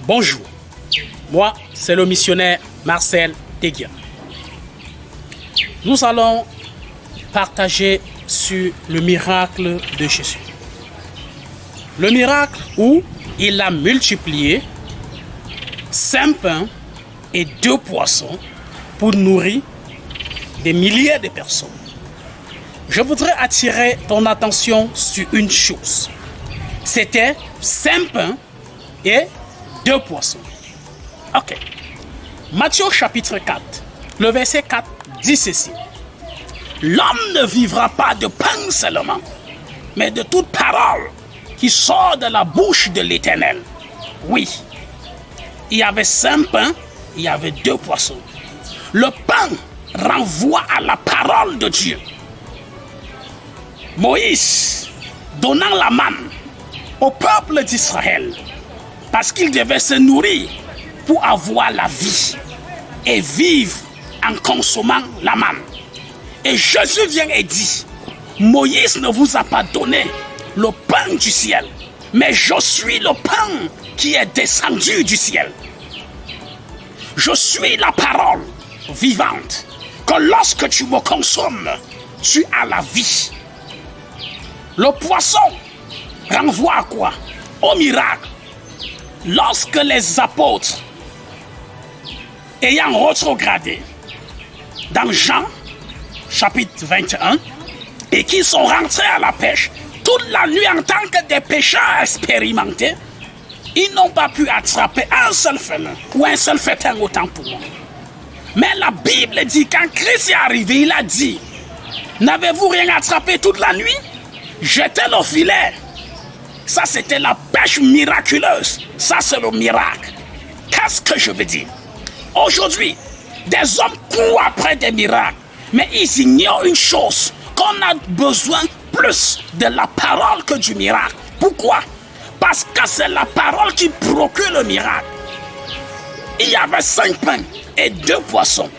Bonjour, moi c'est le missionnaire Marcel Deguia. Nous allons partager sur le miracle de Jésus. Le miracle où il a multiplié 5 pains et 2 poissons pour nourrir des milliers de personnes. Je voudrais attirer ton attention sur une chose. C'était 5 pains et 2 poissons. Ok. Matthieu chapitre 4, le verset 4 dit ceci. L'homme ne vivra pas de pain seulement, mais de toute parole qui sort de la bouche de l'Éternel. Oui, il y avait 5 pains, il y avait 2 poissons. Le pain renvoie à la parole de Dieu. Moïse, donnant la manne au peuple d'Israël, parce qu'il devait se nourrir pour avoir la vie et vivre en consommant la manne. Et Jésus vient et dit, Moïse ne vous a pas donné le pain du ciel, mais je suis le pain qui est descendu du ciel. Je suis la parole vivante, que lorsque tu me consommes, tu as la vie. Le poisson renvoie à quoi? Au miracle. Lorsque les apôtres, ayant rétrogradé dans Jean, chapitre 21, et qui sont rentrés à la pêche, toute la nuit en tant que des pêcheurs expérimentés, ils n'ont pas pu attraper un seul félin ou un seul fétin autant pour moi. Mais la Bible dit, quand Christ est arrivé, il a dit, n'avez-vous rien attrapé toute la nuit? Jetez le filet. Ça, c'était la pêche miraculeuse. Ça, c'est le miracle. Qu'est-ce que je veux dire? Aujourd'hui, des hommes courent après des miracles, mais ils ignorent une chose, qu'on a besoin plus de la parole que du miracle. Pourquoi? Parce que c'est la parole qui procure le miracle. Il y avait 5 pains et 2 poissons.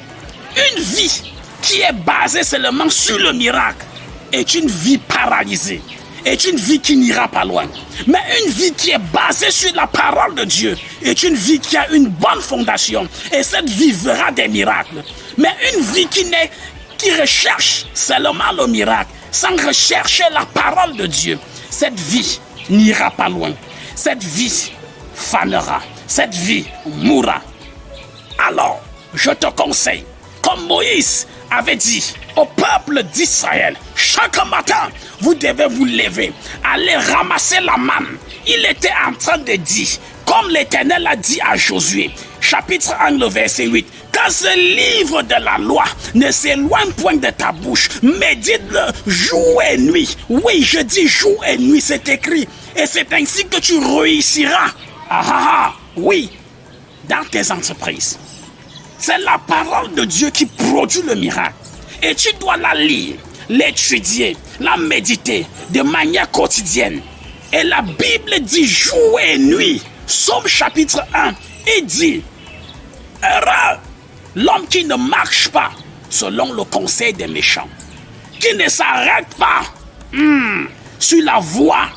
Une vie qui est basée seulement sur le miracle est une vie paralysée, est une vie qui n'ira pas loin. Mais une vie qui est basée sur la parole de Dieu est une vie qui a une bonne fondation. Et cette vie verra des miracles. Mais une vie qui recherche seulement le miracle, sans rechercher la parole de Dieu, cette vie n'ira pas loin. Cette vie fanera. Cette vie mourra. Alors, je te conseille, comme Moïse avait dit au peuple d'Israël, chaque matin, vous devez vous lever, aller ramasser la manne. Il était en train de dire, comme l'Éternel a dit à Josué, chapitre 1, le verset 8, que ce livre de la loi ne s'éloigne point de ta bouche, médite-le jour et nuit. Oui, je dis jour et nuit, c'est écrit. Et c'est ainsi que tu réussiras. Oui, dans tes entreprises. C'est la parole de Dieu qui produit le miracle. Et tu dois la lire, l'étudier, la méditer de manière quotidienne. Et la Bible dit jour et nuit. Psaume chapitre 1, il dit, heureux l'homme qui ne marche pas selon le conseil des méchants, qui ne s'arrête pas sur la voie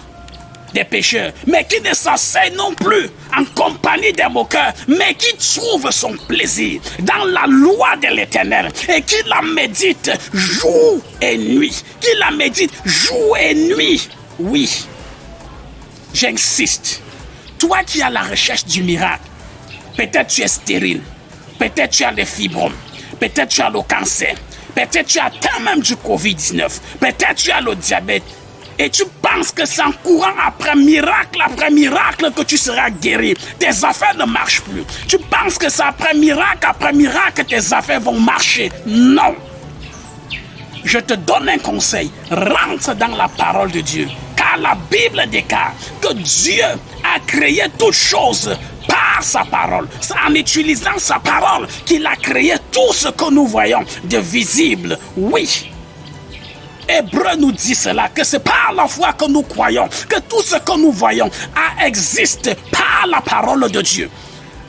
des pécheurs, mais qui ne s'assied non plus en compagnie des moqueurs, mais qui trouve son plaisir dans la loi de l'Éternel et qui la médite jour et nuit. Qui la médite jour et nuit. Oui, j'insiste. Toi qui es à la recherche du miracle, peut-être tu es stérile, peut-être tu as les fibromes, peut-être tu as le cancer, peut-être tu as atteint même du Covid-19, peut-être tu as le diabète, et tu penses que c'est en courant après miracle que tu seras guéri. Tes affaires ne marchent plus. Tu penses que c'est après miracle que tes affaires vont marcher. Non. Je te donne un conseil. Rentre dans la parole de Dieu. Car la Bible déclare que Dieu a créé toutes choses par sa parole. C'est en utilisant sa parole qu'il a créé tout ce que nous voyons de visible. Oui. Hébreu nous dit cela, que c'est par la foi que nous croyons, que tout ce que nous voyons existe par la parole de Dieu.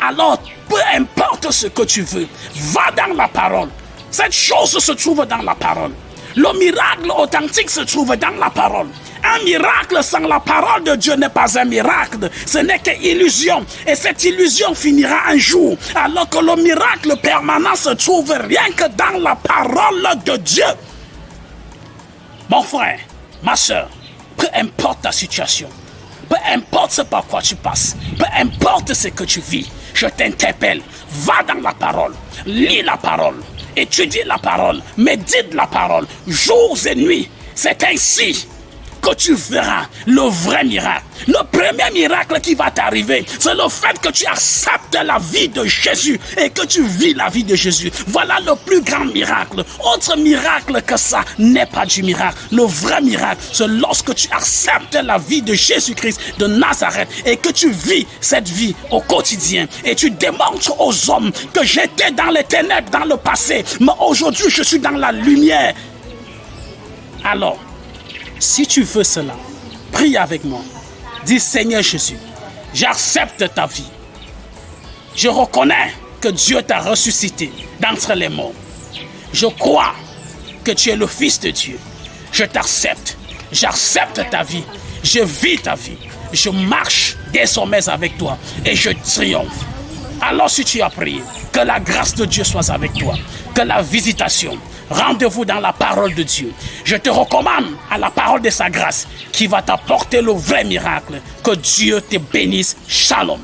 Alors, peu importe ce que tu veux, va dans la parole. Cette chose se trouve dans la parole. Le miracle authentique se trouve dans la parole. un miracle sans la parole de Dieu n'est pas un miracle. Ce n'est qu'une illusion. Et cette illusion finira un jour. Alors que le miracle permanent se trouve rien que dans la parole de Dieu. Mon frère, ma soeur, peu importe ta situation, peu importe ce par quoi tu passes, peu importe ce que tu vis, je t'interpelle, va dans la parole, lis la parole, étudie la parole, médite la parole, jours et nuits. C'est ainsi que tu verras le vrai miracle. Le premier miracle qui va t'arriver, c'est le fait que tu acceptes la vie de Jésus et que tu vis la vie de Jésus. Voilà le plus grand miracle. Autre miracle que ça n'est pas du miracle. Le vrai miracle, c'est lorsque tu acceptes la vie de Jésus-Christ de Nazareth et que tu vis cette vie au quotidien et tu démontres aux hommes que j'étais dans les ténèbres dans le passé, mais aujourd'hui je suis dans la lumière. Alors, si tu veux cela, prie avec moi. Dis Seigneur Jésus, j'accepte ta vie. Je reconnais que Dieu t'a ressuscité d'entre les morts. Je crois que tu es le Fils de Dieu. Je t'accepte. J'accepte ta vie. Je vis ta vie. Je marche désormais avec toi et je triomphe. Alors si tu as prié, que la grâce de Dieu soit avec toi. Que la visitation. Rendez-vous dans la parole de Dieu. Je te recommande à la parole de sa grâce qui va t'apporter le vrai miracle. Que Dieu te bénisse. Shalom.